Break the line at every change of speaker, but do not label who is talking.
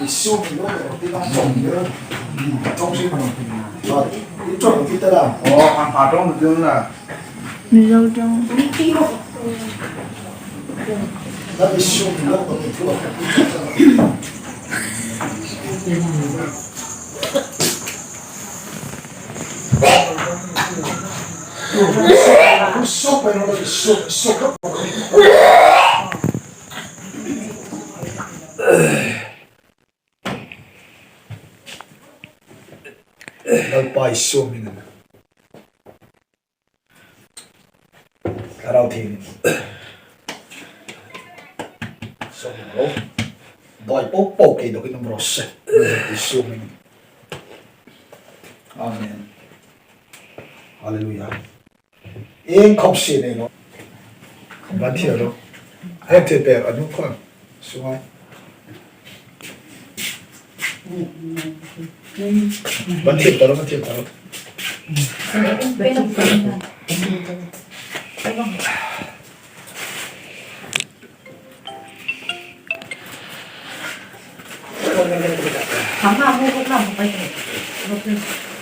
이쇼미로 어디가 정면 정신 이쪽 어디 있더라? 한 바동 되나?
Đâu trong
나 이쇼미로 어디 들어? 쏙 빼는 거지 쏙 lalpa isyumin araw din so no doi popo ke do kinum rosse isyumin amen hallelujah eng khopsi ne no bathia ro hete per anu khon suai bathia taro
Mama, aku mau ke kamar.